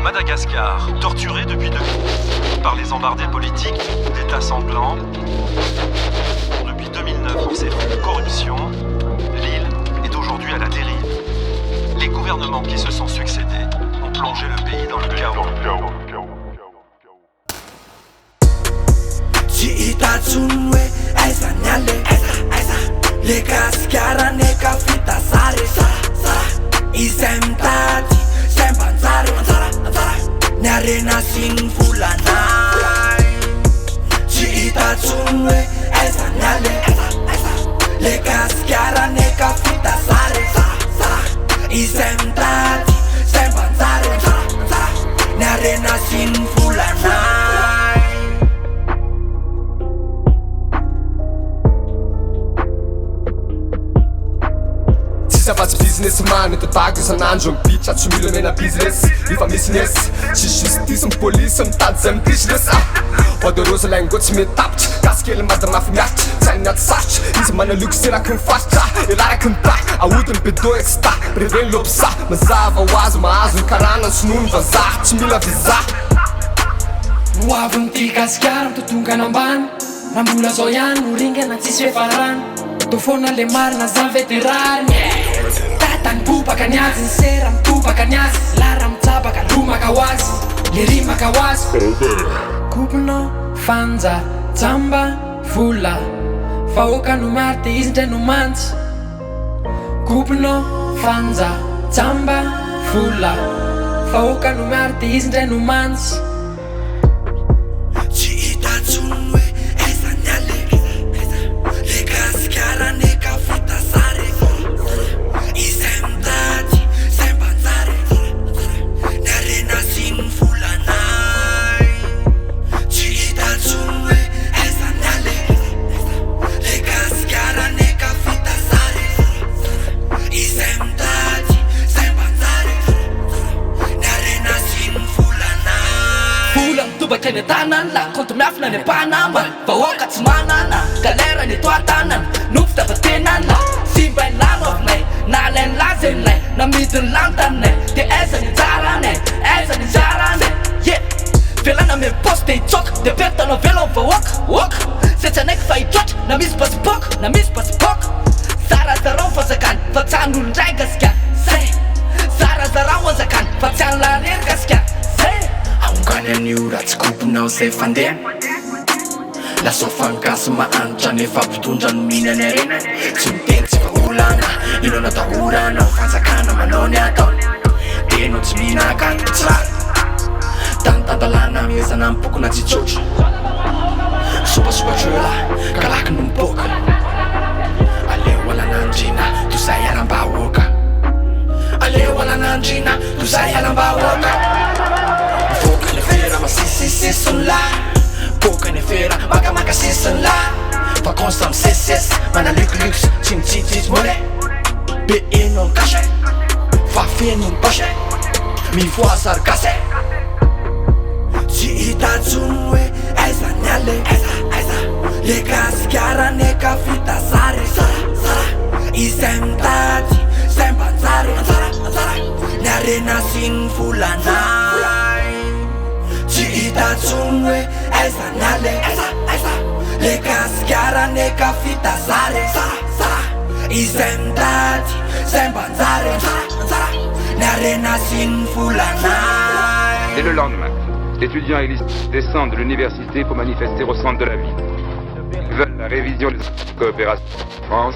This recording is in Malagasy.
Madagascar, torturé depuis 2000 par les emmerdés politiques d'État sanglant. Depuis 2009, en ces fonds de corruption, l'île est aujourd'hui à la dérive. Les gouvernements qui se sont succédés ont plongé le pays dans le chaos. Narena sin fulanai Ci itazunwe esa nyale Le caschiara ne capita sare Isem tati, sem panzare Narena sin fulanai Afatsy businessman mety tago isan'andro mipitra tsy mila mena business efa business tsy justice ny polisy mitady zay business oderosy laingo tsy mety tapitra gasikely madamafy miaritra tsy hainy anaty saritra izy manaloky seraky mifaritra ilaraky ny ta aodiny bedo exta reveny lopsa mazava ho azy mahazo ny karana ny sonony vazaha tsy mila viza Hoavy n'ty gasikara mitotonga anambany raha mbola zao ihany no ringana tsisy efarany tô foana le marina zany veterany Tatany bobaka ny azy ny sera mitobaka ny azy lara mitsabaka lomaka ho azy le rimaka ho azy Kopinao fanja jamba vola vahoaka no mary de izy ndray no mantsy Kopinao fanja jamba vola vahoaka no mary de izy ndray no mantsy Bakany tanan la konto miafina ny panamba vahoaka tsy manana galera ny toatanan nofy dafatenana simba ny lanovnay na lainy lazenay na midiny lantanay de aiza ny jaranay aiza ny jaranay ye velana me poste itsoka de pertanao velo vahoaka se tsy anaiky fa hitroatra na misy pasipoka zarazarao fazakany fa tsy an'olo ndray gasika zay zarazarao anzakany fa tsy any larery gasika Aungany an'io raha tsy kopinao zay fandeha Lasao fangasy mahanitra nefa mpitondra no mihinany arena Tsy miteny tsy vaholana, ino natahorana fanjakana manao ny atao De no tsy mihinaka tsara Tantandalana miezana mipokona tsitsotra Sopasopatrela, kalaky no mipoka Aleo alan'andrina, toy zay alam-bahoaka Aleo alan'andrina, toy zay alam-bahoaka Sisson la Boka ny fera makamaka sisson la Vacances am CCS Mana luxe Tsim mole Be eno cache Fa feno poche Mivoa sargase Tsy itatsono hoe aiza nyale Le gasikara ne kafita sare Izay mitady Zay mbanjary Ny arena sy ny volanay Tsy itatsono hoe aiza nyale Le gasikara ne kafita sare Izay mitady Zay mbanjary Ny arena sy ny volanay Dès le lendemain, étudiants et lycéens descendent de l'université pour manifester au centre de la ville. Ils veulent la révision des coopérations France.